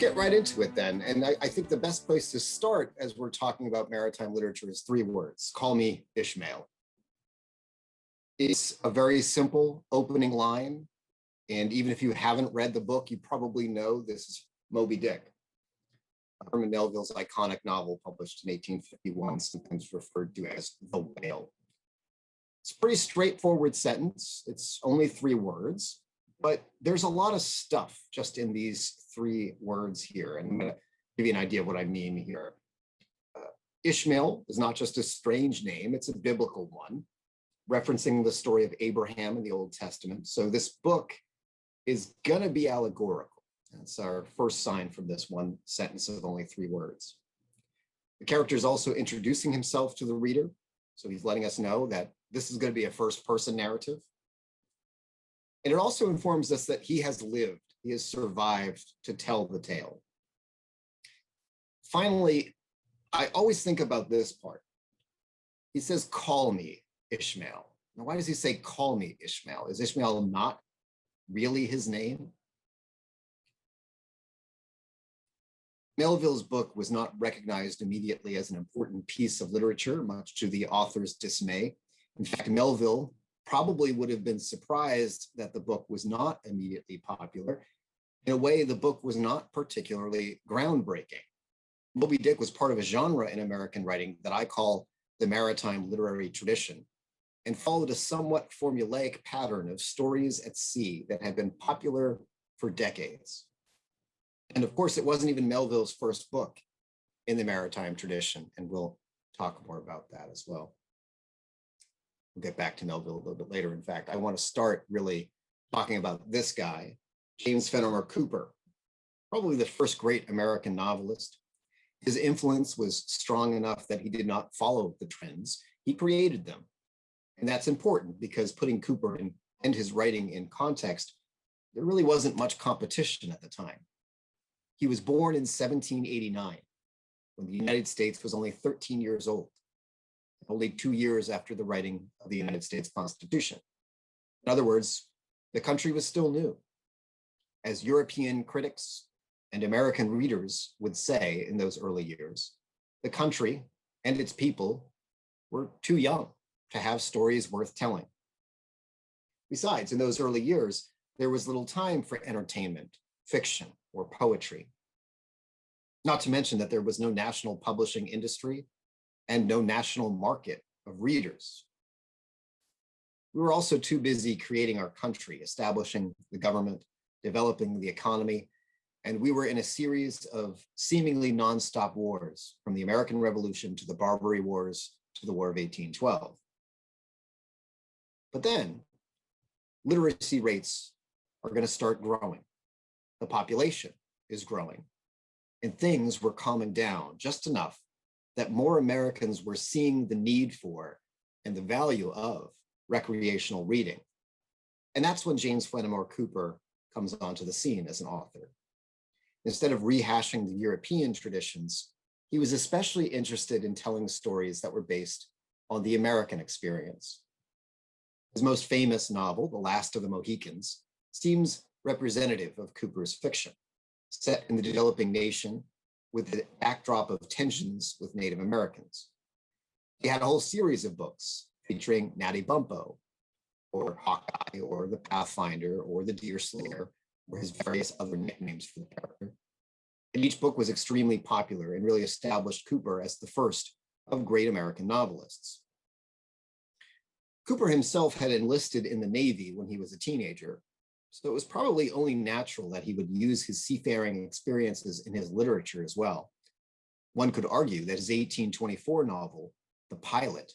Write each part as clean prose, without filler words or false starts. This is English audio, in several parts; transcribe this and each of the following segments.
get right into it then. And I think the best place to start as we're talking about maritime literature is 3 words: call me Ishmael. It's a very simple opening line. And even if you haven't read the book, you probably know this is Moby Dick, Herman Melville's iconic novel published in 1851, sometimes referred to as The Whale. It's a pretty straightforward sentence. It's only 3 words, but there's a lot of stuff just in these 3 words here. And I'm going to give you an idea of what I mean here. Ishmael is not just a strange name, it's a biblical one, referencing the story of Abraham in the Old Testament. So this book is going to be allegorical. That's our first sign from this one sentence of only 3 words. The character is also introducing himself to the reader. So he's letting us know that this is going to be a first-person narrative. And it also informs us that he has lived, he has survived to tell the tale. Finally, I always think about this part. He says, call me Ishmael. Now, why does he say, call me Ishmael? Is Ishmael not really his name? Melville's book was not recognized immediately as an important piece of literature, much to the author's dismay. In fact, Melville probably would have been surprised that the book was not immediately popular. In a way, the book was not particularly groundbreaking. Moby Dick was part of a genre in American writing that I call the maritime literary tradition, and followed a somewhat formulaic pattern of stories at sea that had been popular for decades. And of course, it wasn't even Melville's first book in the maritime tradition, and we'll talk more about that as well. We'll get back to Melville a little bit later. In fact, I want to start really talking about this guy, James Fenimore Cooper, probably the first great American novelist. His influence was strong enough that he did not follow the trends, he created them. And that's important because putting Cooper and his writing in context, there really wasn't much competition at the time. He was born in 1789, when the United States was only 13 years old, only 2 years after the writing of the United States Constitution. In other words, the country was still new. As European critics and American readers would say in those early years, the country and its people were too young to have stories worth telling. Besides, in those early years, there was little time for entertainment, fiction, or poetry. Not to mention that there was no national publishing industry and no national market of readers. We were also too busy creating our country, establishing the government, developing the economy, and we were in a series of seemingly nonstop wars, from the American Revolution to the Barbary Wars to the War of 1812. But then, literacy rates are going to start growing. The population is growing, and things were calming down just enough that more Americans were seeing the need for and the value of recreational reading. And that's when James Fenimore Cooper comes onto the scene as an author. Instead of rehashing the European traditions, he was especially interested in telling stories that were based on the American experience. His most famous novel, The Last of the Mohicans, seems representative of Cooper's fiction, set in the developing nation with the backdrop of tensions with Native Americans. He had a whole series of books featuring Natty Bumppo, or Hawkeye, or the Pathfinder, or the Deerslayer, or his various other nicknames for the character. And each book was extremely popular and really established Cooper as the first of great American novelists. Cooper himself had enlisted in the Navy when he was a teenager, so it was probably only natural that he would use his seafaring experiences in his literature as well. One could argue that his 1824 novel, The Pilot,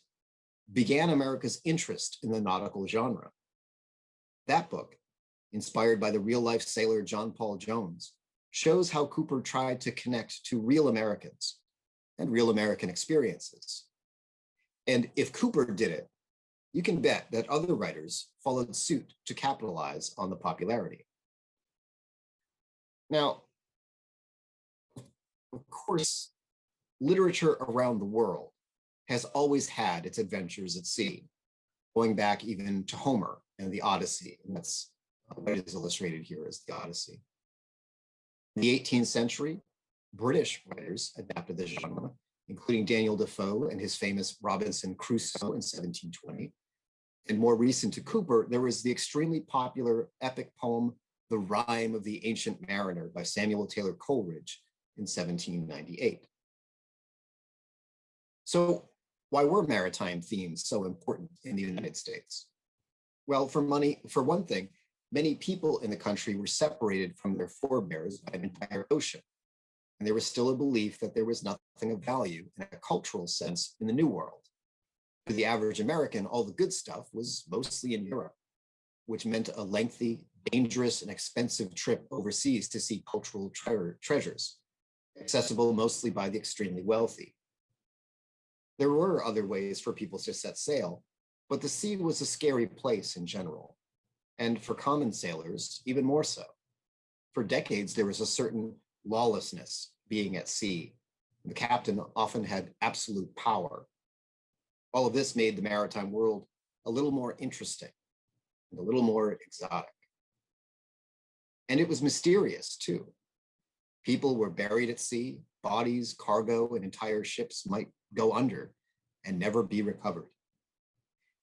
began America's interest in the nautical genre. That book, inspired by the real-life sailor John Paul Jones, shows how Cooper tried to connect to real Americans and real American experiences. And if Cooper did it, you can bet that other writers followed suit to capitalize on the popularity. Now, of course, literature around the world has always had its adventures at sea, going back even to Homer and the Odyssey, and that's what is illustrated here as the Odyssey. In the 18th century, British writers adapted the genre, including Daniel Defoe and his famous Robinson Crusoe in 1720. And more recent to Cooper, there was the extremely popular epic poem, The Rime of the Ancient Mariner by Samuel Taylor Coleridge in 1798. So why were maritime themes so important in the United States? Well, for one thing, many people in the country were separated from their forebears by an entire ocean. And there was still a belief that there was nothing of value in a cultural sense in the New World. For the average American, all the good stuff was mostly in Europe, which meant a lengthy, dangerous, and expensive trip overseas to see cultural treasures, accessible mostly by the extremely wealthy. There were other ways for people to set sail, but the sea was a scary place in general, and for common sailors, even more so. For decades, there was a certain lawlessness being at sea. The captain often had absolute power. All of this made the maritime world a little more interesting and a little more exotic. And it was mysterious too. People were buried at sea, bodies, cargo, and entire ships might go under and never be recovered.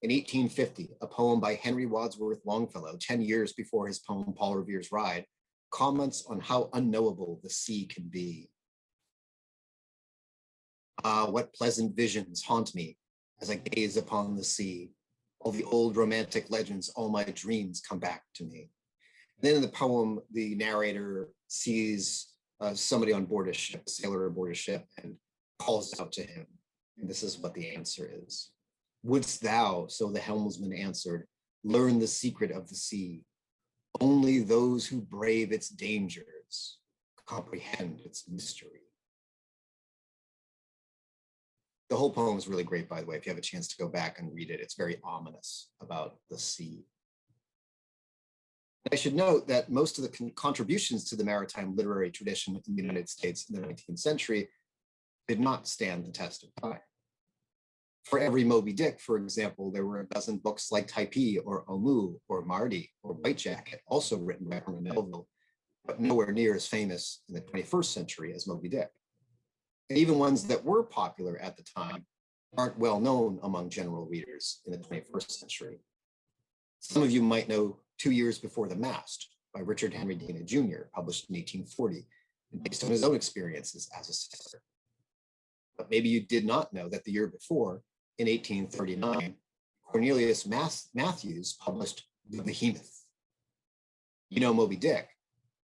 In 1850, a poem by Henry Wadsworth Longfellow, 10 years before his poem Paul Revere's Ride, comments on how unknowable the sea can be. Ah, what pleasant visions haunt me as I gaze upon the sea. All the old romantic legends, all my dreams come back to me. Then in the poem, the narrator sees somebody on board a ship, a sailor aboard a ship, and calls out to him. And this is what the answer is. Wouldst thou, so the helmsman answered, learn the secret of the sea? Only those who brave its dangers comprehend its mystery. The whole poem is really great, by the way. If you have a chance to go back and read it, it's very ominous about the sea. I should note that most of the contributions to the maritime literary tradition in the United States in the 19th century did not stand the test of time. For every Moby Dick, for example, there were a dozen books like Typee or Omoo or Marty or White Jacket, also written by Herman Melville, but nowhere near as famous in the 21st century as Moby Dick. And even ones that were popular at the time aren't well known among general readers in the 21st century. Some of you might know 2 Years Before the Mast by Richard Henry Dana Jr., published in 1840, and based on his own experiences as a sailor. But maybe you did not know that the year before, in 1839, Cornelius Matthews published The Behemoth. You know Moby Dick,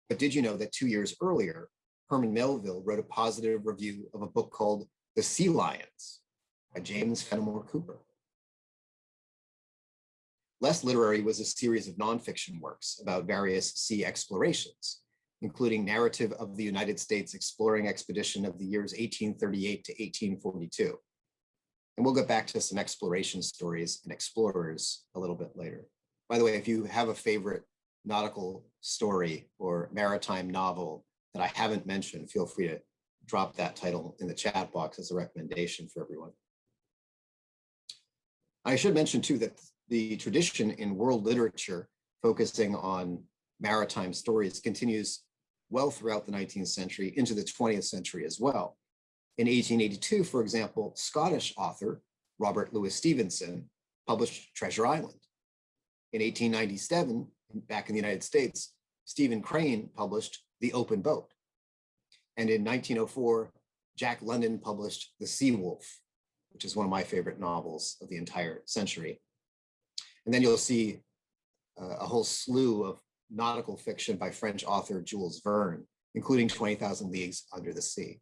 but did you know that 2 years earlier, Herman Melville wrote a positive review of a book called The Sea Lions by James Fenimore Cooper? Less Literary was a series of nonfiction works about various sea explorations, including narrative of the United States exploring expedition of the years 1838 to 1842. And we'll get back to some exploration stories and explorers a little bit later. By the way, if you have a favorite nautical story or maritime novel that I haven't mentioned, feel free to drop that title in the chat box as a recommendation for everyone. I should mention too that the tradition in world literature focusing on maritime stories continues well throughout the 19th century into the 20th century as well. In 1882, for example, Scottish author Robert Louis Stevenson published Treasure Island. In 1897, back in the United States, Stephen Crane published The Open Boat. And in 1904, Jack London published The Sea Wolf, which is one of my favorite novels of the entire century. And then you'll see a whole slew of nautical fiction by French author Jules Verne, including 20,000 Leagues Under the Sea.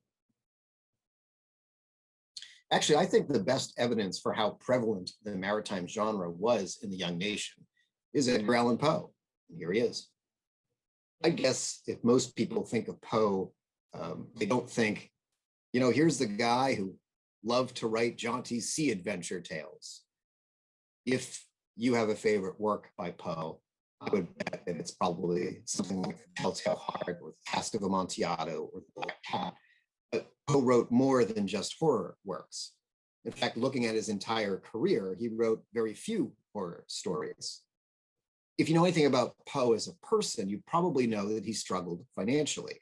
Actually, I think the best evidence for how prevalent the maritime genre was in the young nation is Edgar Allan Poe. And here he is. I guess if most people think of Poe, they don't think, you know, here's the guy who loved to write jaunty sea adventure tales. If you have a favorite work by Poe, I would bet that it's probably something like The Telltale Heart or The Cask of Amontillado or The Black Cat. But Poe wrote more than just horror works. In fact, looking at his entire career, he wrote very few horror stories. If you know anything about Poe as a person, you probably know that he struggled financially.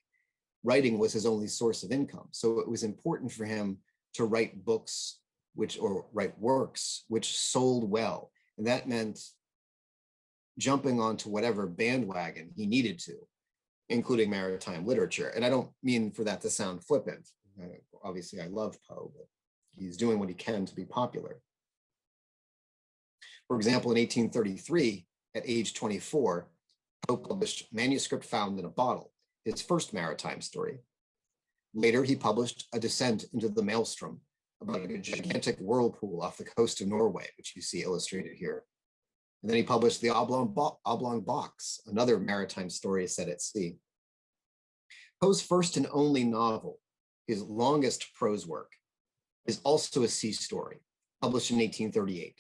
writing was his only source of income. So it was important for him to write books or write works which sold well. And that meant jumping onto whatever bandwagon he needed to, including maritime literature. And I don't mean for that to sound flippant. Obviously, I love Poe, but he's doing what he can to be popular. For example, in 1833, at age 24, Poe published Manuscript Found in a Bottle, his first maritime story. Later, he published A Descent into the Maelstrom, about a gigantic whirlpool off the coast of Norway, which you see illustrated here. And then he published The Oblong Box, another maritime story set at sea. Poe's first and only novel, his longest prose work, is also a sea story, published in 1838,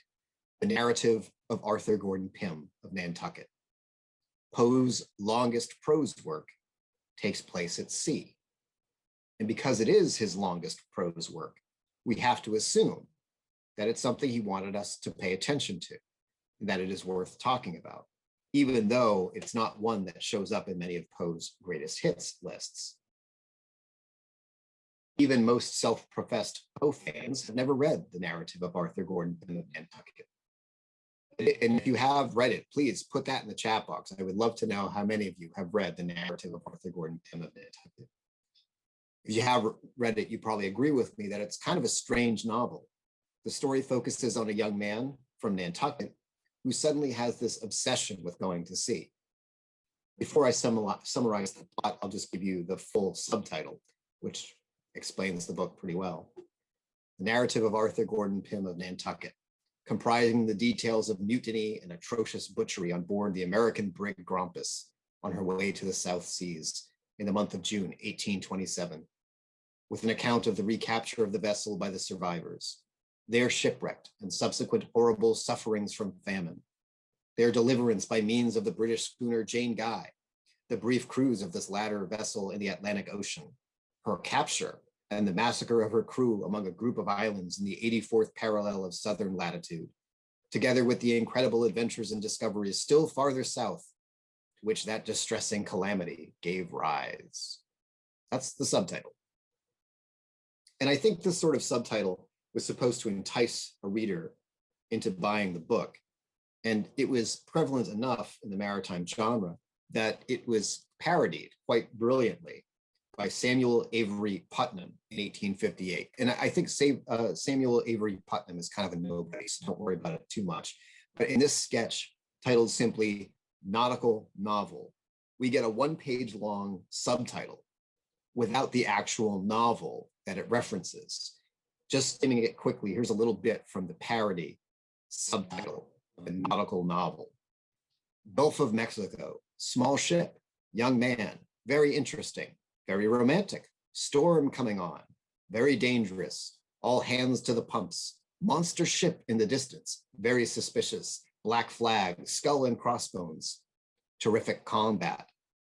The Narrative of Arthur Gordon Pym of Nantucket. Poe's longest prose work takes place at sea. And because it is his longest prose work, we have to assume that it's something he wanted us to pay attention to, and that it is worth talking about, even though it's not one that shows up in many of Poe's greatest hits lists. Even most self-professed Poe fans have never read The Narrative of Arthur Gordon Pym of Nantucket. And if you have read it, please put that in the chat box. I would love to know how many of you have read The Narrative of Arthur Gordon Pym of Nantucket. If you have read it, you probably agree with me that it's kind of a strange novel. The story focuses on a young man from Nantucket who suddenly has this obsession with going to sea. Before I summarize the plot, I'll just give you the full subtitle, which explains the book pretty well. The Narrative of Arthur Gordon Pym of Nantucket, comprising the details of mutiny and atrocious butchery on board the American brig Grampus on her way to the South Seas in the month of June, 1827, with an account of the recapture of the vessel by the survivors, their shipwrecked and subsequent horrible sufferings from famine, their deliverance by means of the British schooner Jane Guy, the brief cruise of this latter vessel in the Atlantic Ocean, her capture and the massacre of her crew among a group of islands in the 84th parallel of southern latitude, together with the incredible adventures and discoveries still farther south, to which that distressing calamity gave rise. That's the subtitle. And I think this sort of subtitle was supposed to entice a reader into buying the book. And it was prevalent enough in the maritime genre that it was parodied quite brilliantly by Samuel Avery Putnam in 1858. And I think Samuel Avery Putnam is kind of a nobody, so don't worry about it too much. But in this sketch, titled simply Nautical Novel, we get a one-page long subtitle without the actual novel that it references. Just skimming it quickly, here's a little bit from the parody subtitle of a nautical novel. Gulf of Mexico, small ship, young man, very interesting, very romantic, storm coming on, very dangerous, all hands to the pumps, monster ship in the distance, very suspicious, black flag, skull and crossbones, terrific combat,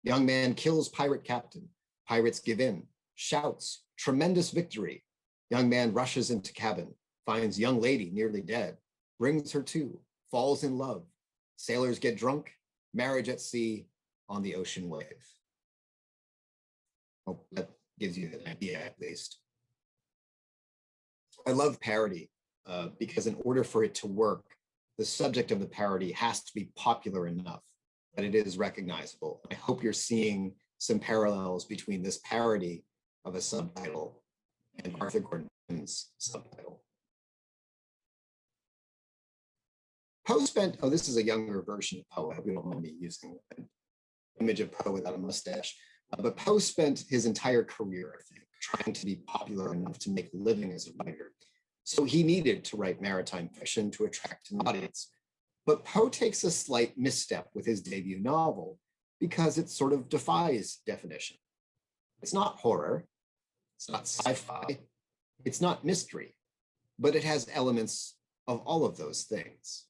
young man kills pirate captain, pirates give in, shouts, tremendous victory, young man rushes into cabin, finds young lady nearly dead, brings her to, falls in love, sailors get drunk, marriage at sea, on the ocean wave. Hope that gives you an idea at least. I love parody because in order for it to work, the subject of the parody has to be popular enough that it is recognizable. I hope you're seeing some parallels between this parody of a subtitle and Arthur Gordon Pym's subtitle. Poe spent, oh, this is a younger version of Poe. We don't want me using an image of Poe without a mustache. But Poe spent his entire career, I think, trying to be popular enough to make a living as a writer. So he needed to write maritime fiction to attract an audience. But Poe takes a slight misstep with his debut novel because it sort of defies definition. It's not horror, it's not sci-fi, it's not mystery, but it has elements of all of those things.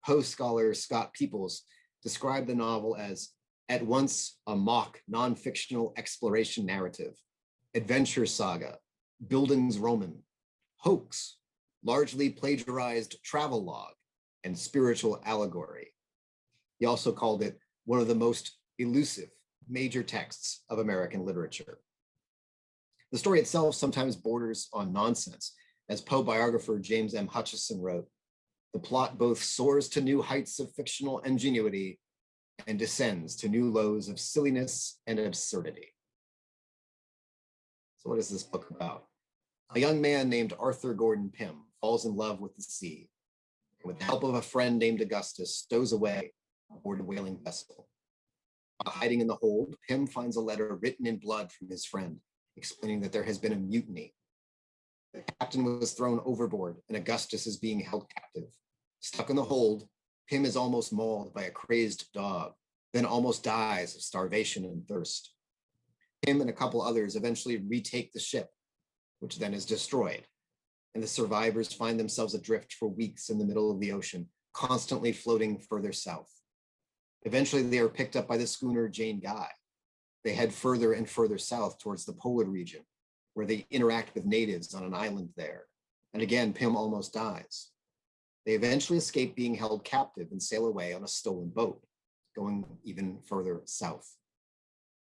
Poe scholar Scott Peoples described the novel as at once a mock non-fictional exploration narrative, adventure saga, Bildungsroman, hoax, largely plagiarized travelogue, and spiritual allegory. He also called it one of the most elusive, major texts of American literature. The story itself sometimes borders on nonsense. As Poe biographer James M. Hutchison wrote, the plot both soars to new heights of fictional ingenuity and descends to new lows of silliness and absurdity. So what is this book about? A young man named Arthur Gordon Pym falls in love with the sea, and with the help of a friend named Augustus, stows away aboard a whaling vessel. While hiding in the hold, Pym finds a letter written in blood from his friend, explaining that there has been a mutiny. The captain was thrown overboard, and Augustus is being held captive. Stuck in the hold, Pym is almost mauled by a crazed dog, then almost dies of starvation and thirst. Pym and a couple others eventually retake the ship, which then is destroyed, and the survivors find themselves adrift for weeks in the middle of the ocean, constantly floating further south. Eventually, they are picked up by the schooner Jane Guy. They head further and further south towards the polar region, where they interact with natives on an island there. And again, Pym almost dies. They eventually escape being held captive and sail away on a stolen boat, going even further south.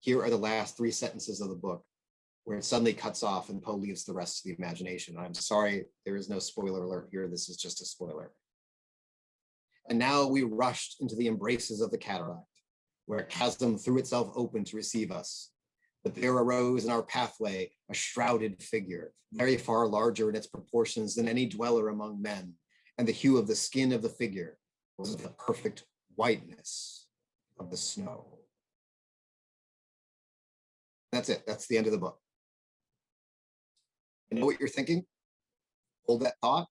Here are the last 3 sentences of the book, where it suddenly cuts off and Poe leaves the rest to the imagination. I'm sorry, there is no spoiler alert here. This is just a spoiler. And now we rushed into the embraces of the cataract, where a chasm threw itself open to receive us. But there arose in our pathway a shrouded figure, very far larger in its proportions than any dweller among men, and the hue of the skin of the figure was the perfect whiteness of the snow. That's it. That's the end of the book. I know what you're thinking. Hold that thought.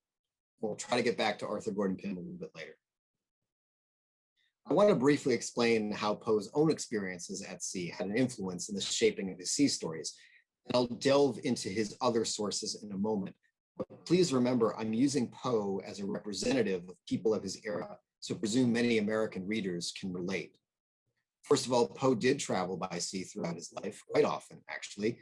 We'll try to get back to Arthur Gordon Pym a little bit later. I want to briefly explain how Poe's own experiences at sea had an influence in the shaping of his sea stories, and I'll delve into his other sources in a moment. But please remember, I'm using Poe as a representative of people of his era, so presume many American readers can relate. First of all, Poe did travel by sea throughout his life, quite often, actually.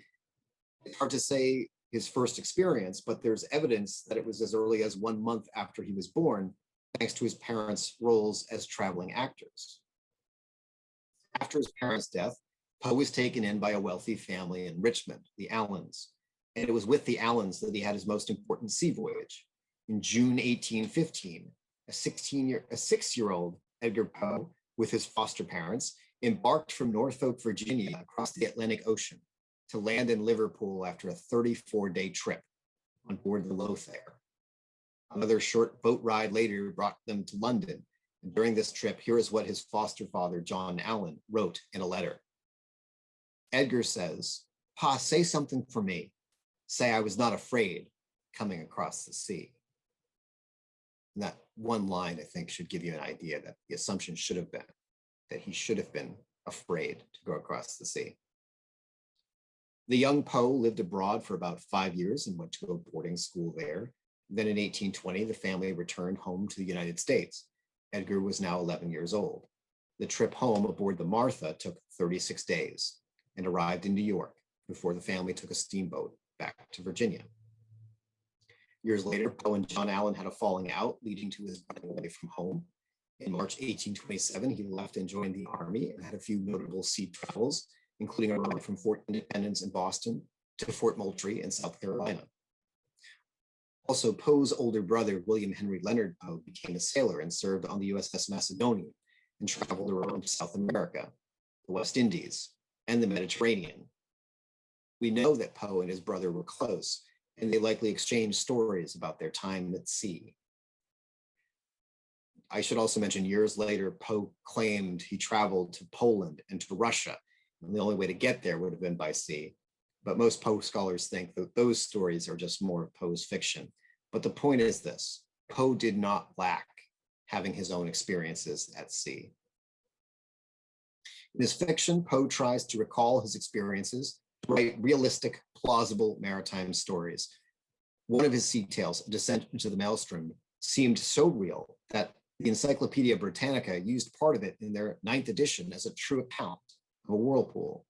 It's hard to say his first experience, but there's evidence that it was as early as 1 month after he was born, thanks to his parents' roles as traveling actors. After his parents' death, Poe was taken in by a wealthy family in Richmond, the Allens, and it was with the Allens that he had his most important sea voyage. In June 1815, a 6-year-old Edgar Poe, with his foster parents, embarked from Norfolk, Virginia, across the Atlantic Ocean to land in Liverpool after a 34-day trip on board the Lothair. Another short boat ride later brought them to London. And during this trip, here is what his foster father, John Allen, wrote in a letter. Edgar says, "Pa, say something for me. Say I was not afraid coming across the sea." And that one line, I think, should give you an idea that the assumption should have been that he should have been afraid to go across the sea. The young Poe lived abroad for about 5 years and went to a boarding school there. Then in 1820, the family returned home to the United States. Edgar was now 11 years old. The trip home aboard the Martha took 36 days and arrived in New York before the family took a steamboat back to Virginia. Years later, Poe and John Allen had a falling out, leading to his running away from home. In March 1827, he left and joined the Army and had a few notable sea travels, including a ride from Fort Independence in Boston to Fort Moultrie in South Carolina. Also, Poe's older brother, William Henry Leonard Poe, became a sailor and served on the USS Macedonian and traveled around South America, the West Indies, and the Mediterranean. We know that Poe and his brother were close, and they likely exchanged stories about their time at sea. I should also mention years later, Poe claimed he traveled to Poland and to Russia, and the only way to get there would have been by sea. But most Poe scholars think that those stories are just more of Poe's fiction. But the point is this: Poe did not lack having his own experiences at sea. In his fiction, Poe tries to recall his experiences to write realistic, plausible maritime stories. One of his sea tales, A Descent into the Maelstrom, seemed so real that the Encyclopedia Britannica used part of it in their 9th edition as a true account of a whirlpool.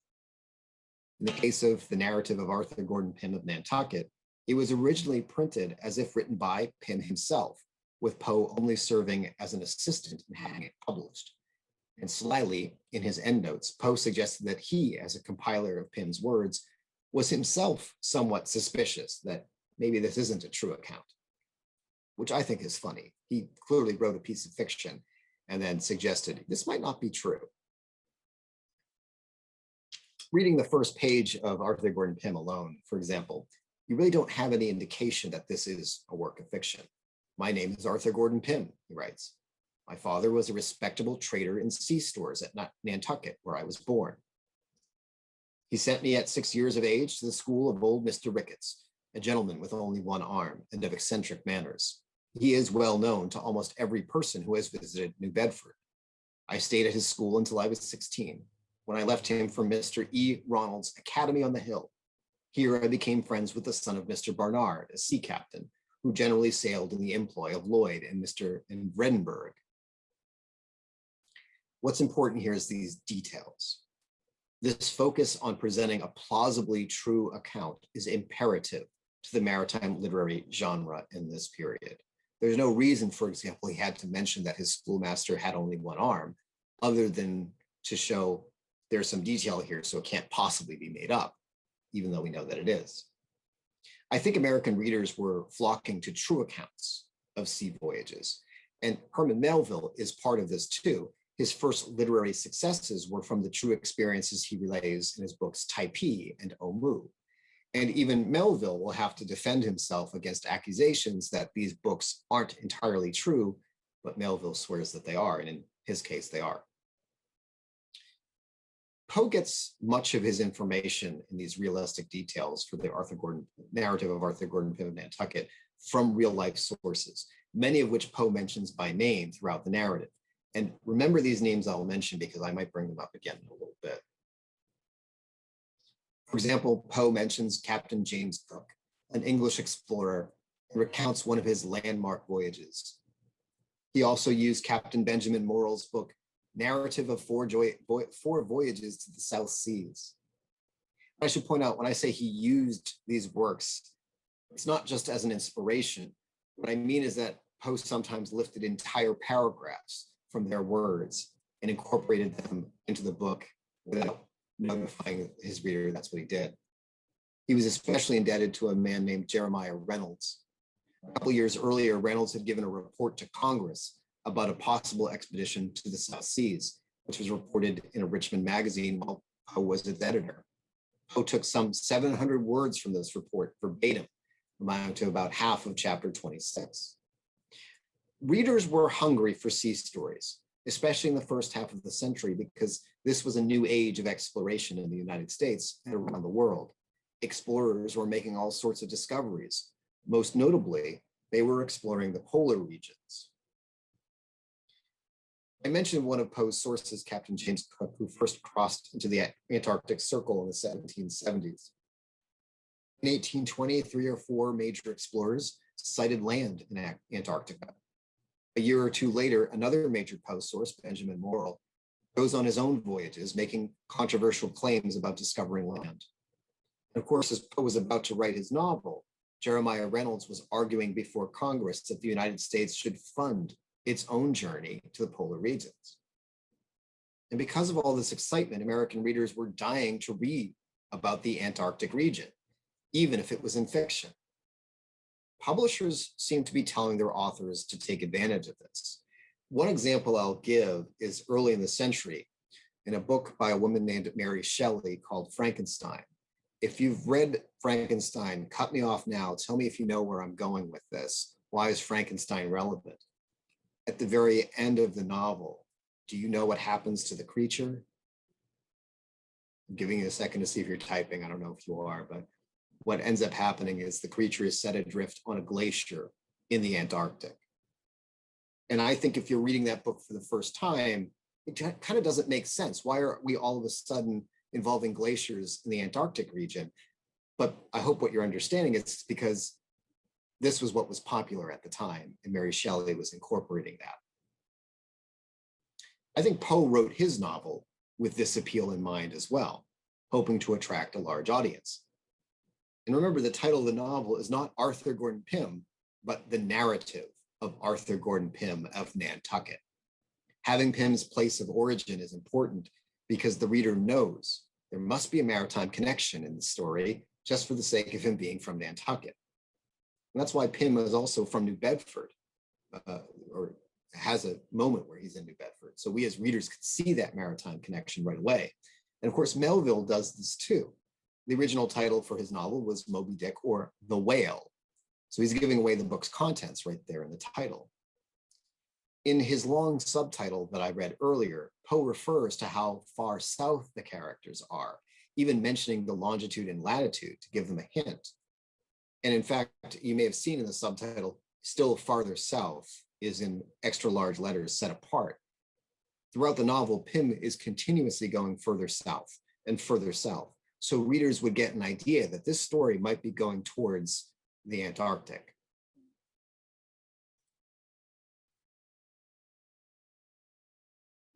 In the case of the narrative of Arthur Gordon Pym of Nantucket, it was originally printed as if written by Pym himself, with Poe only serving as an assistant in having it published. And slyly, in his endnotes, Poe suggested that he, as a compiler of Pym's words, was himself somewhat suspicious that maybe this isn't a true account, which I think is funny. He clearly wrote a piece of fiction and then suggested this might not be true. Reading the first page of Arthur Gordon Pym alone, for example, you really don't have any indication that this is a work of fiction. My name is Arthur Gordon Pym, he writes. My father was a respectable trader in sea stores at Nantucket, where I was born. He sent me at 6 years of age to the school of old Mr. Ricketts, a gentleman with only one arm and of eccentric manners. He is well known to almost every person who has visited New Bedford. I stayed at his school until I was 16, when I left him for Mr. E. Ronald's Academy on the Hill. Here I became friends with the son of Mr. Barnard, a sea captain, who generally sailed in the employ of Lloyd and Mr. Vredenburgh. What's important here is these details. This focus on presenting a plausibly true account is imperative to the maritime literary genre in this period. There's no reason, for example, he had to mention that his schoolmaster had only one arm, other than to show there's some detail here, so it can't possibly be made up, even though we know that it is. I think American readers were flocking to true accounts of sea voyages, and Herman Melville is part of this too. His first literary successes were from the true experiences he relays in his books Typee and Omoo. And even Melville will have to defend himself against accusations that these books aren't entirely true, but Melville swears that they are, and in his case, they are. Poe gets much of his information in these realistic details for the narrative of Arthur Gordon Pym of Nantucket from real life sources, many of which Poe mentions by name throughout the narrative. And remember these names I'll mention because I might bring them up again in a little bit. For example, Poe mentions Captain James Cook, an English explorer, and recounts one of his landmark voyages. He also used Captain Benjamin Morrell's book, Narrative of Four Voyages to the South Seas. I should point out, when I say he used these works, it's not just as an inspiration. What I mean is that Poe sometimes lifted entire paragraphs from their words and incorporated them into the book without notifying his reader that's what he did. He was especially indebted to a man named Jeremiah Reynolds. A couple years earlier, Reynolds had given a report to Congress about a possible expedition to the South Seas, which was reported in a Richmond magazine while Poe was its editor. Poe took some 700 words from this report verbatim, amounting to about half of chapter 26. Readers were hungry for sea stories, especially in the first half of the century, because this was a new age of exploration in the United States and around the world. Explorers were making all sorts of discoveries. Most notably, they were exploring the polar regions. I mentioned one of Poe's sources, Captain James Cook, who first crossed into the Antarctic Circle in the 1770s. In 1820, 3 or 4 major explorers sighted land in Antarctica. A year or two later, another major Poe source, Benjamin Morrell, goes on his own voyages, making controversial claims about discovering land. And of course, as Poe was about to write his novel, Jeremiah Reynolds was arguing before Congress that the United States should fund its own journey to the polar regions. And because of all this excitement, American readers were dying to read about the Antarctic region, even if it was in fiction. Publishers seem to be telling their authors to take advantage of this. One example I'll give is early in the century in a book by a woman named Mary Shelley called Frankenstein. If you've read Frankenstein, cut me off now. Tell me if you know where I'm going with this. Why is Frankenstein relevant? At the very end of the novel, do you know what happens to the creature? I'm giving you a second to see if you're typing. I don't know if you are, but what ends up happening is the creature is set adrift on a glacier in the Antarctic. And I think if you're reading that book for the first time, it kind of doesn't make sense. Why are we all of a sudden involving glaciers in the Antarctic region? But I hope what you're understanding is because this was what was popular at the time, and Mary Shelley was incorporating that. I think Poe wrote his novel with this appeal in mind as well, hoping to attract a large audience. And remember, the title of the novel is not Arthur Gordon Pym, but The Narrative of Arthur Gordon Pym of Nantucket. Having Pym's place of origin is important because the reader knows there must be a maritime connection in the story just for the sake of him being from Nantucket. And that's why Pym is also from New Bedford, or has a moment where he's in New Bedford. So we as readers could see that maritime connection right away. And of course, Melville does this too. The original title for his novel was Moby Dick or The Whale. So he's giving away the book's contents right there in the title. In his long subtitle that I read earlier, Poe refers to how far south the characters are, even mentioning the longitude and latitude to give them a hint. And in fact, you may have seen in the subtitle, still farther south is in extra large letters set apart. Throughout the novel, Pym is continuously going further south and further south. So readers would get an idea that this story might be going towards the Antarctic.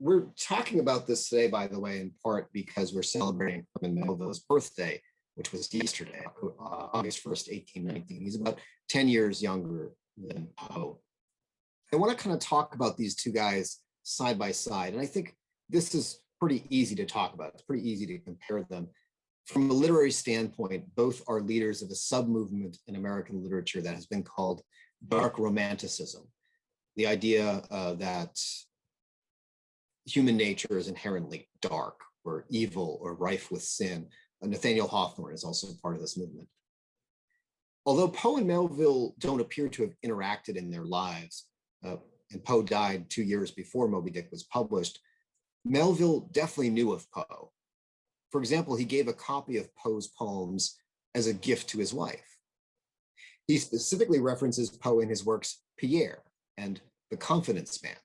We're talking about this today, by the way, in part because we're celebrating Herman Melville's birthday, which was yesterday, August 1st, 1819. He's about 10 years younger than Poe. I want to kind of talk about these two guys side by side. And I think this is pretty easy to talk about. It's pretty easy to compare them. From a literary standpoint, both are leaders of a sub-movement in American literature that has been called dark romanticism. The idea that human nature is inherently dark or evil or rife with sin. Nathaniel Hawthorne is also part of this movement. Although Poe and Melville don't appear to have interacted in their lives, and Poe died 2 years before Moby Dick was published, Melville definitely knew of Poe. For example, he gave a copy of Poe's poems as a gift to his wife. He specifically references Poe in his works Pierre and The Confidence Man.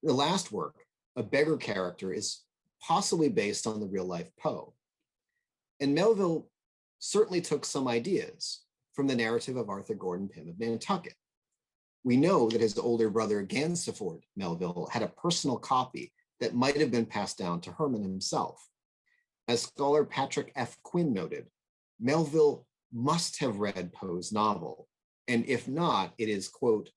In the last work, a beggar character is possibly based on the real-life Poe. And Melville certainly took some ideas from the narrative of Arthur Gordon Pym of Nantucket. We know that his older brother Gansevoort Melville had a personal copy that might have been passed down to Herman himself. As scholar Patrick F. Quinn noted, Melville must have read Poe's novel, and if not, it is, quote,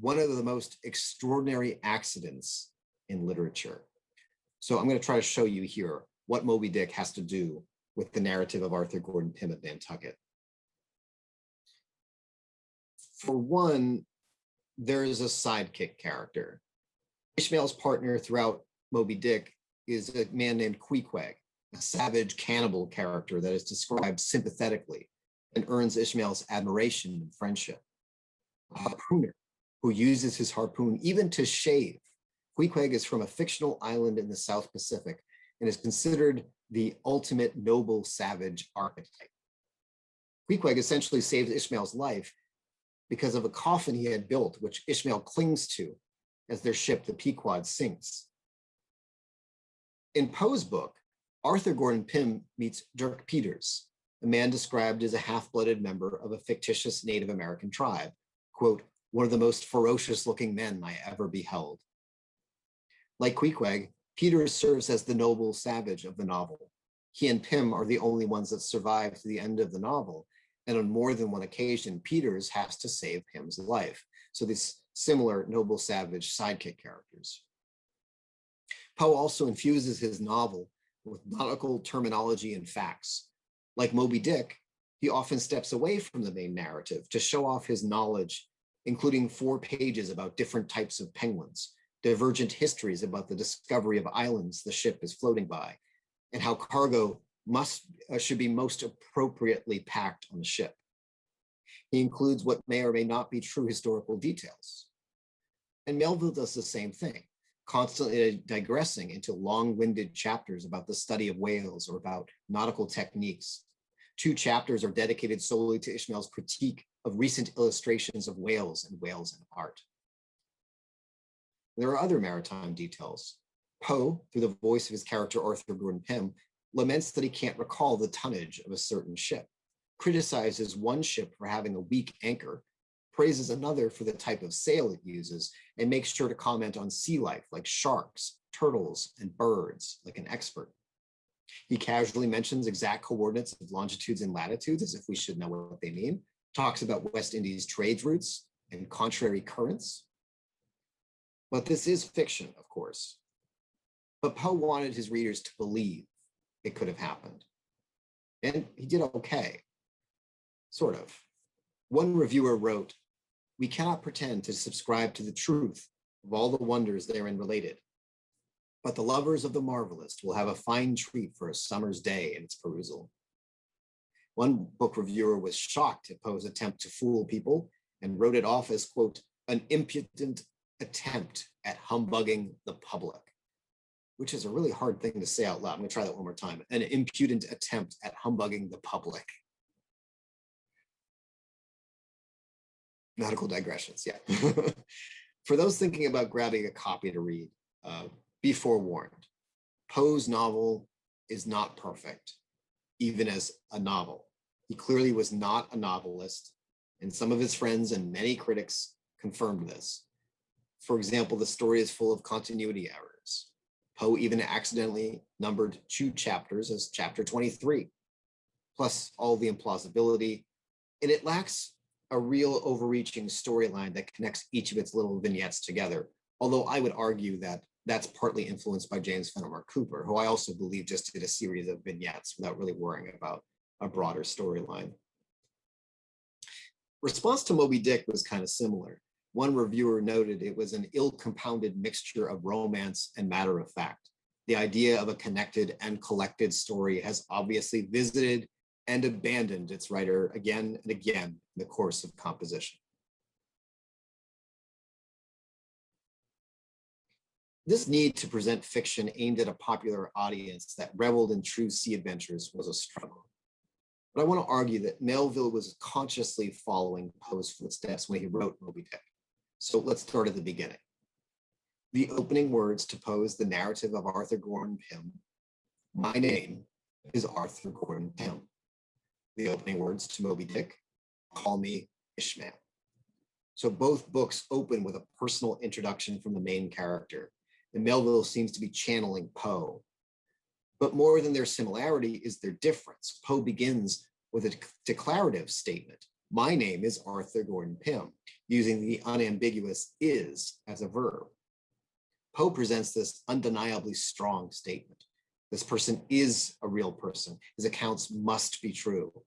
one of the most extraordinary accidents in literature. So I'm going to try to show you here what Moby Dick has to do with the narrative of Arthur Gordon Pym of Nantucket. For one, there is a sidekick character. Ishmael's partner throughout Moby Dick is a man named Queequeg, a savage cannibal character that is described sympathetically and earns Ishmael's admiration and friendship. A harpooner who uses his harpoon even to shave. Queequeg is from a fictional island in the South Pacific and is considered the ultimate noble savage archetype. Queequeg essentially saves Ishmael's life because of a coffin he had built, which Ishmael clings to as their ship, the Pequod, sinks. In Poe's book, Arthur Gordon Pym meets Dirk Peters, a man described as a half-blooded member of a fictitious Native American tribe, quote, one of the most ferocious looking men I ever beheld. Like Queequeg, Peters serves as the noble savage of the novel. He and Pym are the only ones that survive to the end of the novel, and on more than one occasion, Peters has to save Pym's life. So these similar noble savage sidekick characters. Poe also infuses his novel with nautical terminology and facts. Like Moby Dick, he often steps away from the main narrative to show off his knowledge, including 4 pages about different types of penguins, divergent histories about the discovery of islands the ship is floating by, and how cargo should be most appropriately packed on the ship. He includes what may or may not be true historical details. And Melville does the same thing, constantly digressing into long-winded chapters about the study of whales or about nautical techniques. 2 chapters are dedicated solely to Ishmael's critique of recent illustrations of whales and whales in art. There are other maritime details. Poe, through the voice of his character Arthur Gordon Pym, laments that he can't recall the tonnage of a certain ship, criticizes one ship for having a weak anchor, praises another for the type of sail it uses, and makes sure to comment on sea life like sharks, turtles, and birds like an expert. He casually mentions exact coordinates of longitudes and latitudes as if we should know what they mean, talks about West Indies trade routes and contrary currents. But this is fiction, of course. But Poe wanted his readers to believe it could have happened. And he did okay, sort of. One reviewer wrote, "We cannot pretend to subscribe to the truth of all the wonders therein related, but the lovers of the marvelous will have a fine treat for a summer's day in its perusal." One book reviewer was shocked at Poe's attempt to fool people and wrote it off as, quote, "an impudent attempt at humbugging the public," which is a really hard thing to say out loud. I'm going to try that one more time. An impudent attempt at humbugging the public. Nautical digressions, yeah. For those thinking about grabbing a copy to read, be forewarned. Poe's novel is not perfect, even as a novel. He clearly was not a novelist, and some of his friends and many critics confirmed this. For example, the story is full of continuity errors. Poe even accidentally numbered 2 chapters as chapter 23, plus all the implausibility, and it lacks a real overreaching storyline that connects each of its little vignettes together, although I would argue that that's partly influenced by James Fenimore Cooper, who I also believe just did a series of vignettes without really worrying about a broader storyline. Response to Moby Dick was kind of similar. One reviewer noted it was an ill-compounded mixture of romance and matter of fact. The idea of a connected and collected story has obviously visited and abandoned its writer again and again in the course of composition. This need to present fiction aimed at a popular audience that reveled in true sea adventures was a struggle. But I want to argue that Melville was consciously following Poe's footsteps when he wrote Moby Dick. So let's start at the beginning. The opening words to Poe's The Narrative of Arthur Gordon Pym: "My name is Arthur Gordon Pym." The opening words to Moby Dick: "Call me Ishmael." So both books open with a personal introduction from the main character, and Melville seems to be channeling Poe. But more than their similarity is their difference. Poe begins with a declarative statement: "My name is Arthur Gordon Pym," using the unambiguous "is" as a verb. Poe presents this undeniably strong statement. This person is a real person. His accounts must be true.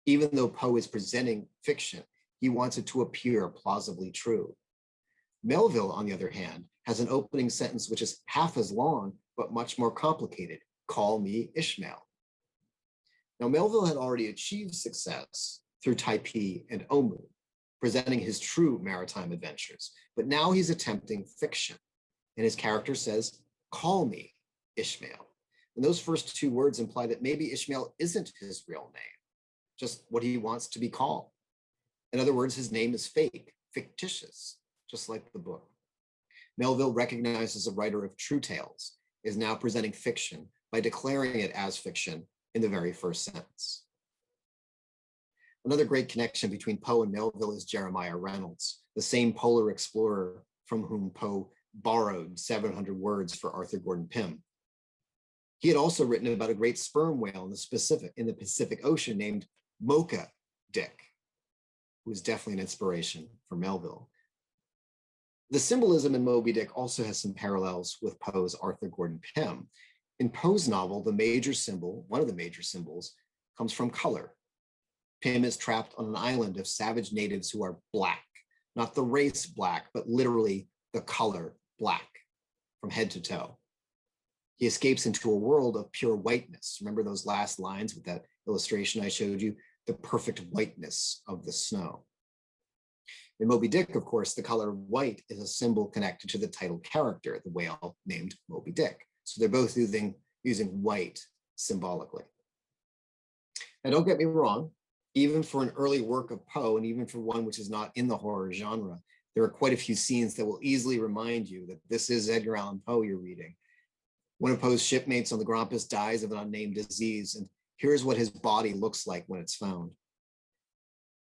Even though Poe is presenting fiction, he wants it to appear plausibly true. Melville, on the other hand, has an opening sentence which is half as long, but much more complicated: "Call me Ishmael." Now, Melville had already achieved success through Typee and Omu, presenting his true maritime adventures, but now he's attempting fiction, and his character says, "Call me Ishmael." And those first 2 words imply that maybe Ishmael isn't his real name, just what he wants to be called. In other words, his name is fake, fictitious, just like the book. Melville, recognized as a writer of true tales, is now presenting fiction by declaring it as fiction in the very first sentence. Another great connection between Poe and Melville is Jeremiah Reynolds, the same polar explorer from whom Poe borrowed 700 words for Arthur Gordon Pym. He had also written about a great sperm whale in the Pacific Ocean named Mocha Dick, who was definitely an inspiration for Melville. The symbolism in Moby Dick also has some parallels with Poe's Arthur Gordon Pym. In Poe's novel, one of the major symbols, comes from color. Pym is trapped on an island of savage natives who are black, not the race black, but literally the color black from head to toe. He escapes into a world of pure whiteness. Remember those last lines with that illustration I showed you? The perfect whiteness of the snow. In Moby Dick, of course, the color white is a symbol connected to the title character, the whale named Moby Dick. So they're both using white symbolically. Now, don't get me wrong, even for an early work of Poe, and even for one which is not in the horror genre, there are quite a few scenes that will easily remind you that this is Edgar Allan Poe you're reading. One of Poe's shipmates on the Grampus dies of an unnamed disease, and here's what his body looks like when it's found.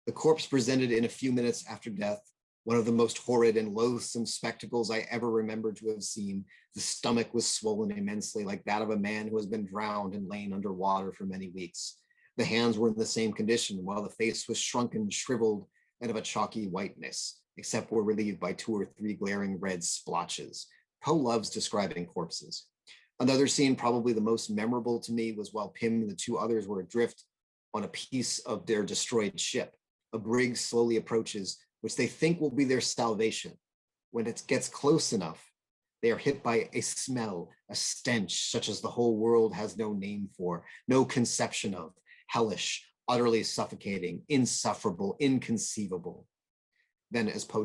The corpse presented in a few minutes after death, one of the most horrid and loathsome spectacles I ever remember to have seen. The stomach was swollen immensely, like that of a man who has been drowned and lain under water for many weeks. The hands were in the same condition, while the face was shrunken, shriveled, and of a chalky whiteness. except were relieved by 2 or 3 glaring red splotches. Poe loves describing corpses. Another scene, probably the most memorable to me, was while Pym and the 2 others were adrift on a piece of their destroyed ship. A brig slowly approaches, which they think will be their salvation. When it gets close enough, they are hit by a smell, a stench such as the whole world has no name for, no conception of, hellish, utterly suffocating, insufferable, inconceivable. Then, as Pym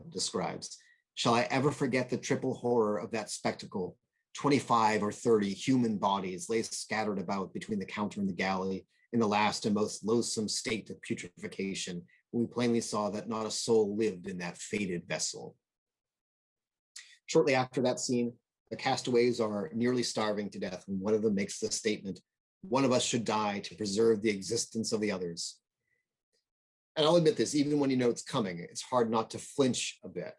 describes, shall I ever forget the triple horror of that spectacle? 25 or 30 human bodies lay scattered about between the counter and the galley in the last and most loathsome state of putrefaction. We plainly saw that not a soul lived in that fated vessel. Shortly after that scene, the castaways are nearly starving to death when one of them makes the statement, "One of us should die to preserve the existence of the others." And I'll admit this, even when you know it's coming, it's hard not to flinch a bit.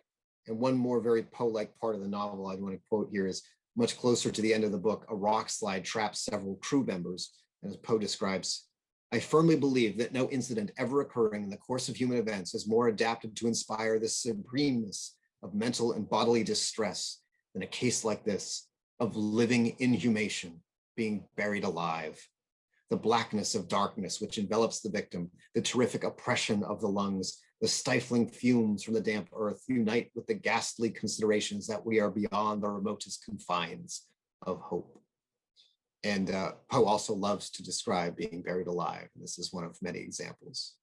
And one more very Poe-like part of the novel I want to quote here is much closer to the end of the book. A rock slide traps several crew members. And as Poe describes, I firmly believe that no incident ever occurring in the course of human events is more adapted to inspire the supremeness of mental and bodily distress than a case like this of living inhumation, being buried alive. The blackness of darkness which envelops the victim, the terrific oppression of the lungs, the stifling fumes from the damp earth unite with the ghastly considerations that we are beyond the remotest confines of hope. And Poe also loves to describe being buried alive. This is one of many examples.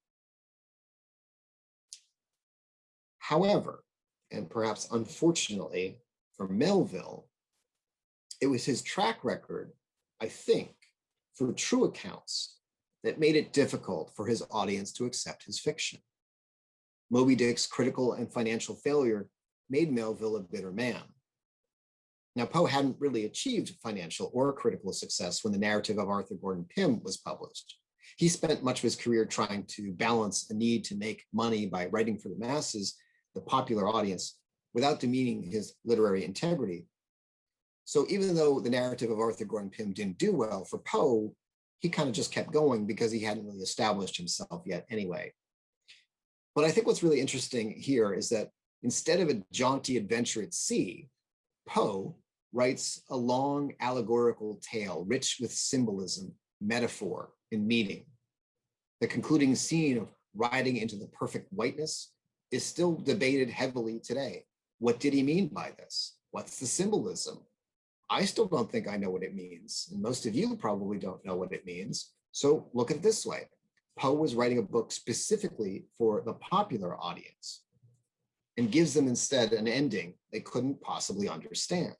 However, and perhaps unfortunately for Melville, it was his track record, I think, for true accounts that made it difficult for his audience to accept his fiction. Moby Dick's critical and financial failure made Melville a bitter man. Now, Poe hadn't really achieved financial or critical success when the narrative of Arthur Gordon Pym was published. He spent much of his career trying to balance a need to make money by writing for the masses, the popular audience, without demeaning his literary integrity. So even though the narrative of Arthur Gordon Pym didn't do well for Poe, he kind of just kept going because he hadn't really established himself yet anyway. But I think what's really interesting here is that instead of a jaunty adventure at sea, Poe writes a long allegorical tale rich with symbolism, metaphor, and meaning. The concluding scene of riding into the perfect whiteness is still debated heavily today. What did he mean by this? What's the symbolism? I still don't think I know what it means. And most of you probably don't know what it means. So look at it this way. Poe was writing a book specifically for the popular audience and gives them instead an ending they couldn't possibly understand.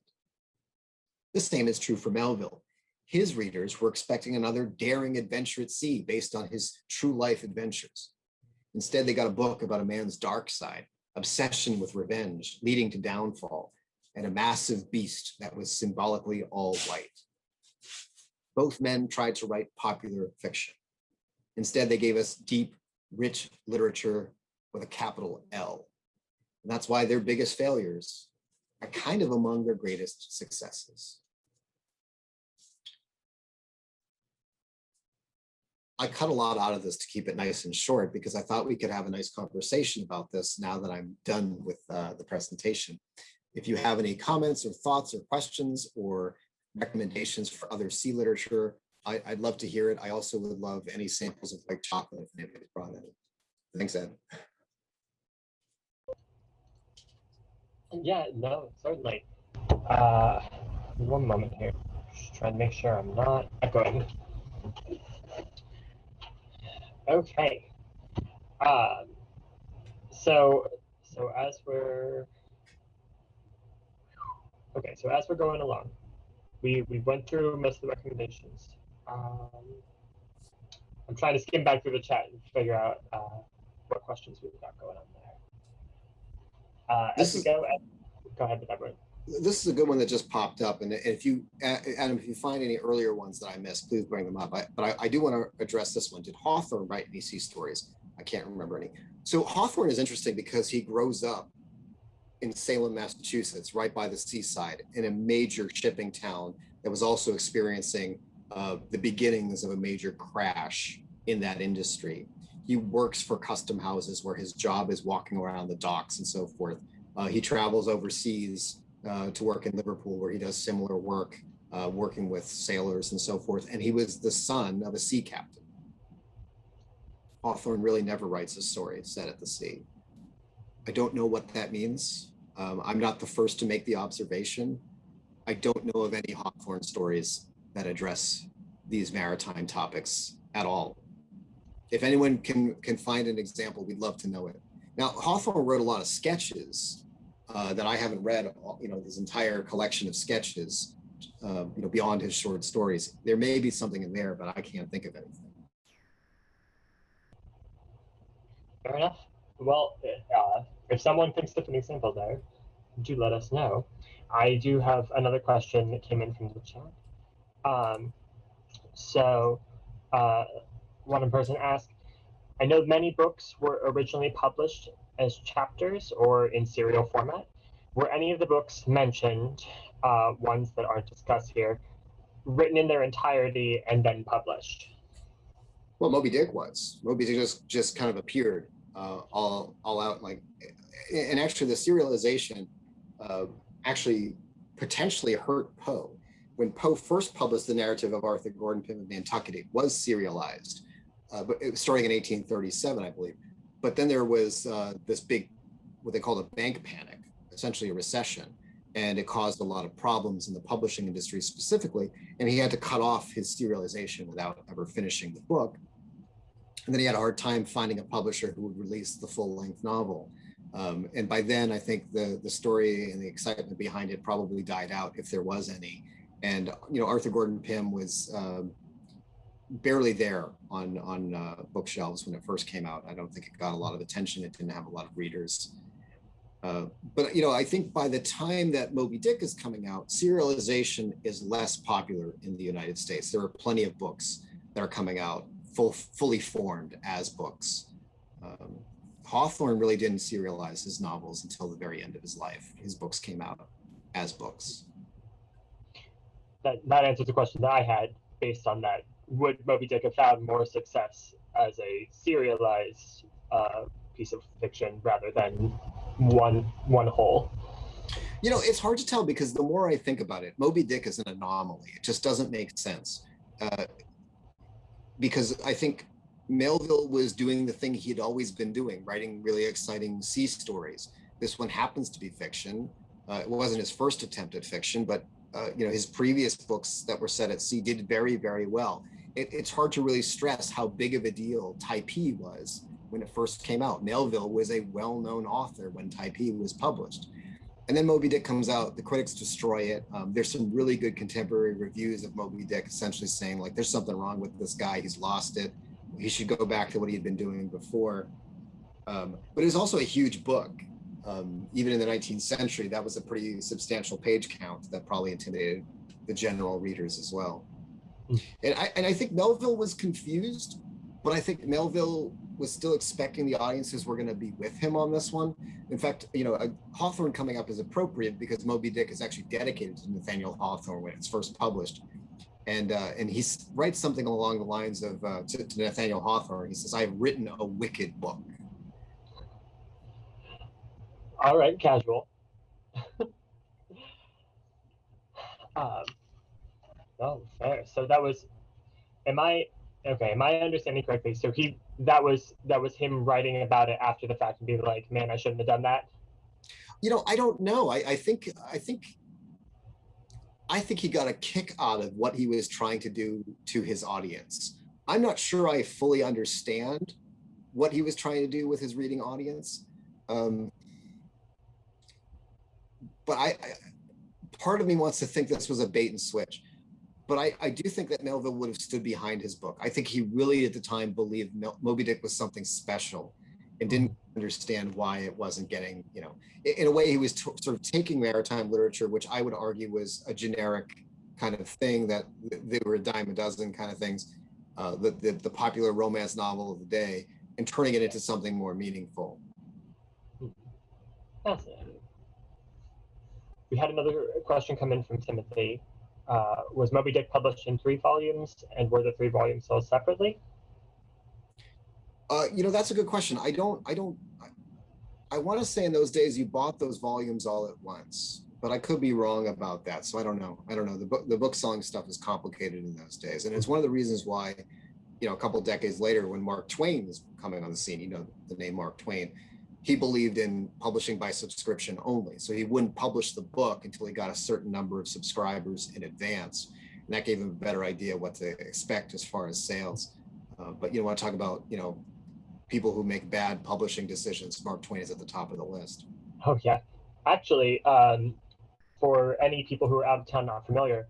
The same is true for Melville. His readers were expecting another daring adventure at sea based on his true life adventures. Instead, they got a book about a man's dark side, obsession with revenge, leading to downfall, and a massive beast that was symbolically all white. Both men tried to write popular fiction. Instead, they gave us deep, rich literature with a capital L. And that's why their biggest failures are kind of among their greatest successes. I cut a lot out of this to keep it nice and short because I thought we could have a nice conversation about this now that I'm done with the presentation. If you have any comments or thoughts or questions or recommendations for other sea literature, I'd love to hear it. I also would love any samples of white chocolate if anybody's brought any. Thanks, Ed. Yeah, no, certainly. One moment here. Just trying to make sure I'm not echoing. Okay. So as we're going along, we went through most of the recommendations. I'm trying to skim back through the chat and figure out what questions we've got going on there. Go ahead with that, Brian. This is a good one that just popped up, and if you, Adam, if you find any earlier ones that I missed, please bring them up. But I do want to address this one. Did Hawthorne write any sea stories? I can't remember any. So Hawthorne is interesting because he grows up in Salem, Massachusetts, right by the seaside, in a major shipping town that was also experiencing the beginnings of a major crash in that industry. he works for custom houses where his job is walking around the docks and so forth. He travels overseas to work in Liverpool, where he does similar work, working with sailors and so forth. And he was the son of a sea captain. Hawthorne really never writes a story set at the sea. I don't know what that means. I'm not the first to make the observation. I don't know of any Hawthorne stories that address these maritime topics at all. If anyone can find an example, we'd love to know it. Now, Hawthorne wrote a lot of sketches that I haven't read, his entire collection of sketches, beyond his short stories. There may be something in there, but I can't think of anything. Fair enough. Well, if someone thinks of an example there, do let us know. I do have another question that came in from the chat. One person asked, I know many books were originally published as chapters or in serial format. Were any of the books mentioned, ones that aren't discussed here, written in their entirety and then published? Well, Moby Dick was. Moby Dick just kind of appeared all out, and actually the serialization actually potentially hurt Poe. When Poe first published the narrative of Arthur Gordon Pym of Nantucket, it was serialized, but it was starting in 1837, I believe. But then there was this big, what they called a bank panic, essentially a recession, and it caused a lot of problems in the publishing industry specifically, and he had to cut off his serialization without ever finishing the book. And then he had a hard time finding a publisher who would release the full-length novel. And by then, I think the story and the excitement behind it probably died out, if there was any. And Arthur Gordon Pym was barely there on bookshelves when it first came out. I don't think it got a lot of attention. It didn't have a lot of readers. But I think by the time that Moby Dick is coming out, serialization is less popular in the United States. There are plenty of books that are coming out fully formed as books. Hawthorne really didn't serialize his novels until the very end of his life. His books came out as books. That answers the question that I had based on that. Would Moby Dick have found more success as a serialized piece of fiction rather than one whole? It's hard to tell, because the more I think about it, Moby Dick is an anomaly. It just doesn't make sense. Because I think Melville was doing the thing he'd always been doing, writing really exciting sea stories. This one happens to be fiction. It wasn't his first attempt at fiction, but his previous books that were set at sea did very, very well. It's hard to really stress how big of a deal Typee was when it first came out. Melville was a well-known author when Typee was published. And then Moby Dick comes out, the critics destroy it. There's some really good contemporary reviews of Moby Dick essentially saying, there's something wrong with this guy, he's lost it. He should go back to what he had been doing before. But it was also a huge book. Even in the 19th century, that was a pretty substantial page count that probably intimidated the general readers as well. And I think Melville was confused, but I think Melville was still expecting the audiences were going to be with him on this one. In fact, Hawthorne coming up is appropriate because Moby Dick is actually dedicated to Nathaniel Hawthorne when it's first published. And he writes something along the lines of, to Nathaniel Hawthorne, he says, I've written a wicked book. All right, casual. Oh, fair. So that was, am I understanding correctly? So that was him writing about it after the fact and being like, man, I shouldn't have done that. I don't know. I think he got a kick out of what he was trying to do to his audience. I'm not sure I fully understand what he was trying to do with his reading audience. But part of me wants to think this was a bait and switch. But I do think that Melville would have stood behind his book. I think he really at the time believed Moby Dick was something special and didn't understand why it wasn't getting, in a way he was sort of taking maritime literature, which I would argue was a generic kind of thing, that they were a dime a dozen kind of things, the popular romance novel of the day, and turning it into something more meaningful. Fascinating. We had another question come in from Timothy. Was Moby Dick published in 3 volumes, and were the 3 volumes sold separately? That's a good question. I want to say in those days you bought those volumes all at once, but I could be wrong about that. So I don't know. The book selling stuff is complicated in those days, and it's one of the reasons why, a couple of decades later, when Mark Twain was coming on the scene, the name Mark Twain, he believed in publishing by subscription only. So he wouldn't publish the book until he got a certain number of subscribers in advance, and that gave him a better idea what to expect as far as sales. But you want to talk about people who make bad publishing decisions, Mark Twain is at the top of the list. Oh yeah, actually, for any people who are out of town not familiar,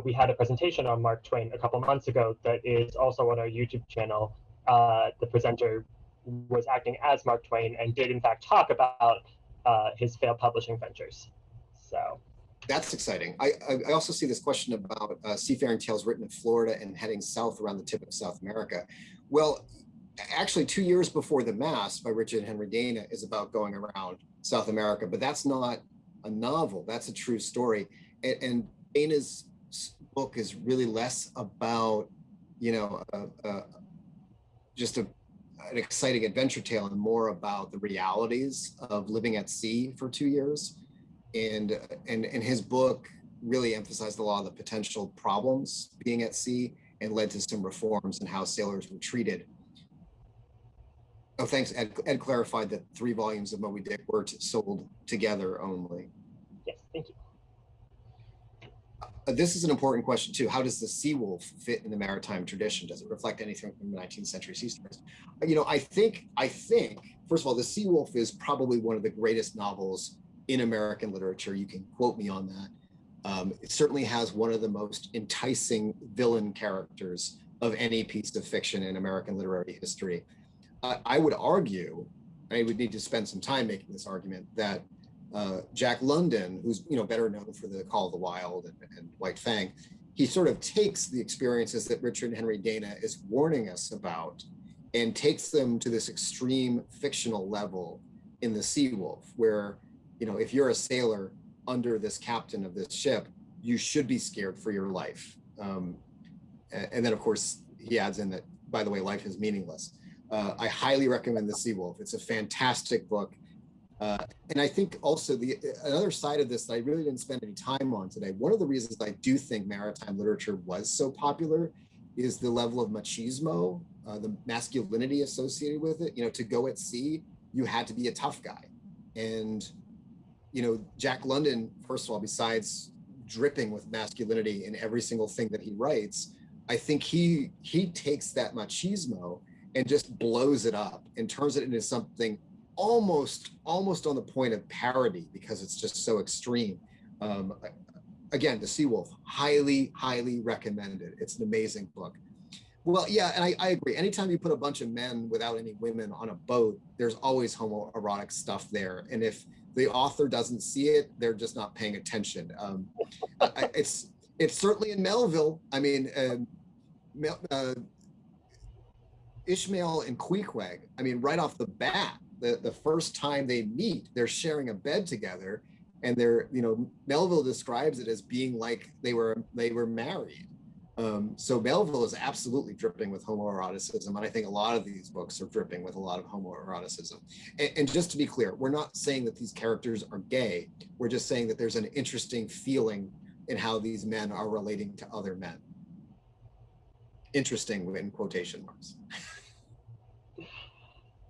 we had a presentation on Mark Twain a couple months ago that is also on our YouTube channel. The presenter was acting as Mark Twain and did in fact talk about his failed publishing ventures. So that's exciting. I also see this question about seafaring tales written in Florida and heading south around the tip of South America. Well, actually 2 years before The Mass by Richard Henry Dana is about going around South America, but that's not a novel. That's a true story. And Dana's book is really less about, just an exciting adventure tale and more about the realities of living at sea for 2 years. And his book really emphasized a lot of the potential problems being at sea and led to some reforms in how sailors were treated. Oh, thanks. Ed clarified that 3 volumes of Moby Dick were sold together only. Yes, thank you. This is an important question too. How does the sea wolf fit in the maritime tradition? Does it reflect anything from the 19th century sea stories? I think, first of all, the sea wolf is probably one of the greatest novels in American literature. You can quote me on that. It certainly has one of the most enticing villain characters of any piece of fiction in American literary history. I would argue, I would need to spend some time making this argument, that Jack London, who's better known for The Call of the Wild and White Fang, he sort of takes the experiences that Richard Henry Dana is warning us about and takes them to this extreme fictional level in The Sea Wolf, where if you're a sailor under this captain of this ship, you should be scared for your life. And then, of course, he adds in that, by the way, life is meaningless. I highly recommend The Sea Wolf. It's a fantastic book. And I think also another side of this that I really didn't spend any time on today, one of the reasons I do think maritime literature was so popular is the level of machismo, the masculinity associated with it. To go at sea, you had to be a tough guy. And, Jack London, first of all, besides dripping with masculinity in every single thing that he writes, I think he takes that machismo and just blows it up and turns it into something almost on the point of parody, because it's just so extreme. Again, The Sea Wolf, highly recommended. It's an amazing book. Well, yeah, and I agree. Anytime you put a bunch of men without any women on a boat, there's always homoerotic stuff there. And if the author doesn't see it, they're just not paying attention. It's certainly in Melville. I mean, Ishmael and Queequeg, I mean, right off the bat, the first time they meet, they're sharing a bed together, and Melville describes it as being like they were married. So Melville is absolutely dripping with homoeroticism, and I think a lot of these books are dripping with a lot of homoeroticism. And just to be clear, we're not saying that these characters are gay. We're just saying that there's an interesting feeling in how these men are relating to other men. Interesting in quotation marks.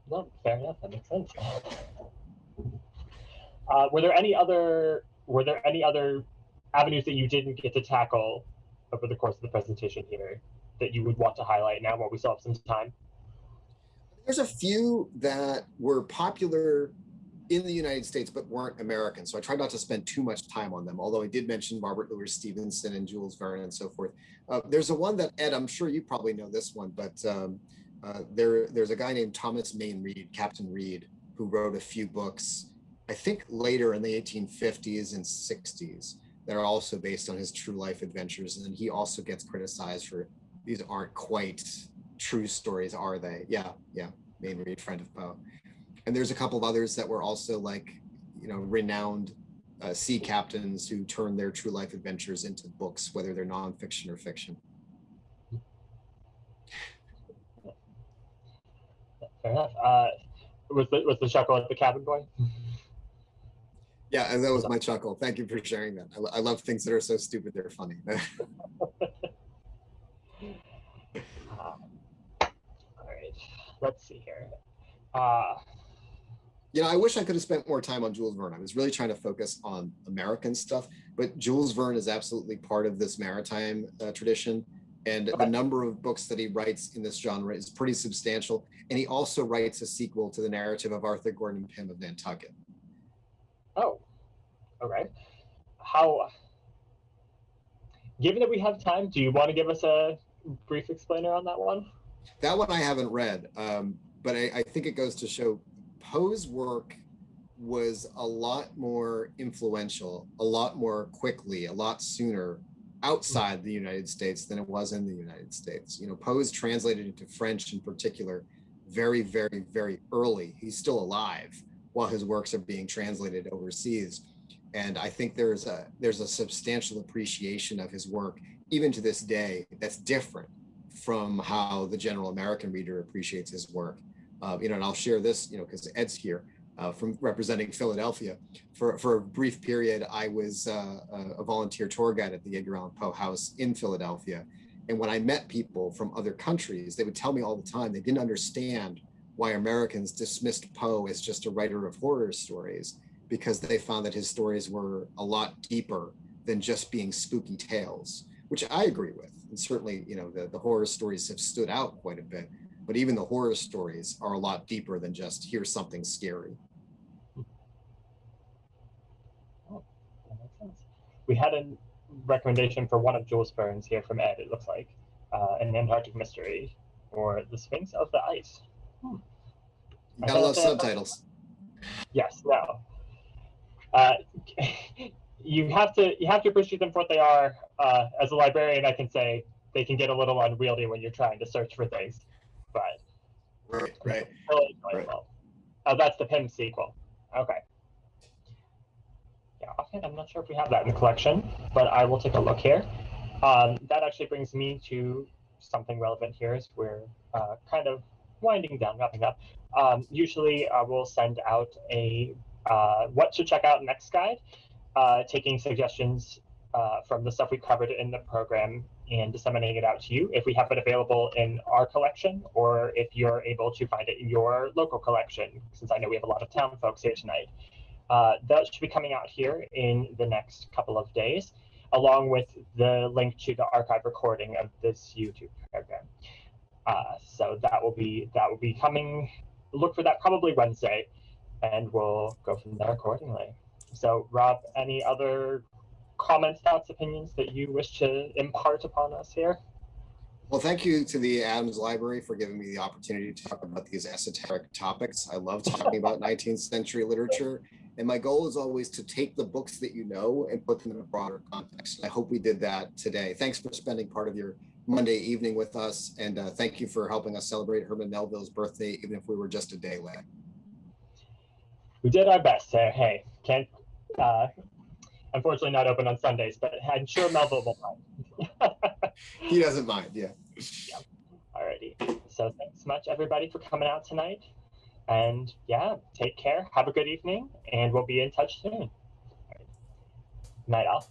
No, fair enough. That makes sense. Were there any other avenues that you didn't get to tackle over the course of the presentation here that you would want to highlight now while we still have some time? There's a few that were popular in the United States but weren't American, so I tried not to spend too much time on them, although I did mention Margaret Louis Stevenson and Jules Verne and so forth. There's a one that, Ed, I'm sure you probably know this one, but there's a guy named Thomas Mayne Reid, Captain Reid, who wrote a few books, I think later in the 1850s and 60s, that are also based on his true life adventures. And he also gets criticized for, these aren't quite true stories, are they? Yeah, Mayne Reid, friend of Poe. And there's a couple of others that were also renowned sea captains who turned their true life adventures into books, whether they're nonfiction or fiction. Fair enough. Was the chuckle at the cabin boy? Yeah, and that was my chuckle. Thank you for sharing that. I love things that are so stupid they're funny. All right, let's see here. I wish I could have spent more time on Jules Verne. I was really trying to focus on American stuff, but Jules Verne is absolutely part of this maritime tradition. And the number of books that he writes in this genre is pretty substantial. And he also writes a sequel to the narrative of Arthur Gordon Pym of Nantucket. Oh, all right. Given that we have time, do you want to give us a brief explainer on that one? That one I haven't read, but I think it goes to show Poe's work was a lot more influential, a lot more quickly, a lot sooner outside the United States than it was in the United States. Poe is translated into French in particular very, very, very early. He's still alive while his works are being translated overseas. And I think there's a substantial appreciation of his work, even to this day, that's different from how the general American reader appreciates his work. And I'll share this, because Ed's here. From representing Philadelphia. For a brief period, I was a volunteer tour guide at the Edgar Allan Poe house in Philadelphia. And when I met people from other countries, they would tell me all the time they didn't understand why Americans dismissed Poe as just a writer of horror stories, because they found that his stories were a lot deeper than just being spooky tales, which I agree with. And certainly, the horror stories have stood out quite a bit. But even the horror stories are a lot deeper than just here's something scary. Oh, that makes sense. We had a recommendation for one of Jules Verne's here from Ed, it looks like, an Antarctic Mystery, or The Sphinx of the Ice. You gotta love subtitles. Yes, no. You have to appreciate them for what they are. As a librarian, I can say they can get a little unwieldy when you're trying to search for things. But right. Well. Oh, that's the Pym sequel. Okay. Yeah, okay. I'm not sure if we have that in the collection, but I will take a look here. That actually brings me to something relevant here as we're kind of winding down, wrapping up. Usually I will send out a what to check out next guide, taking suggestions from the stuff we covered in the program and disseminating it out to you if we have it available in our collection, or if you're able to find it in your local collection, since I know we have a lot of town folks here tonight. That should be coming out here in the next couple of days, along with the link to the archive recording of this YouTube program. So that will be coming. Look for that probably Wednesday, and we'll go from there accordingly. So, Rob, any other comments, thoughts, opinions that you wish to impart upon us here? Well, thank you to the Adams Library for giving me the opportunity to talk about these esoteric topics. I love talking about 19th century literature, and my goal is always to take the books that you know and put them in a broader context. I hope we did that today. Thanks for spending part of your Monday evening with us, and thank you for helping us celebrate Herman Melville's birthday, even if we were just a day late. We did our best. Hey, can't unfortunately not open on Sundays, but I'm sure Melville will mind. He doesn't mind, yeah. Yeah. Alrighty. So thanks so much, everybody, for coming out tonight. And yeah, take care. Have a good evening, and we'll be in touch soon. Right. Night all.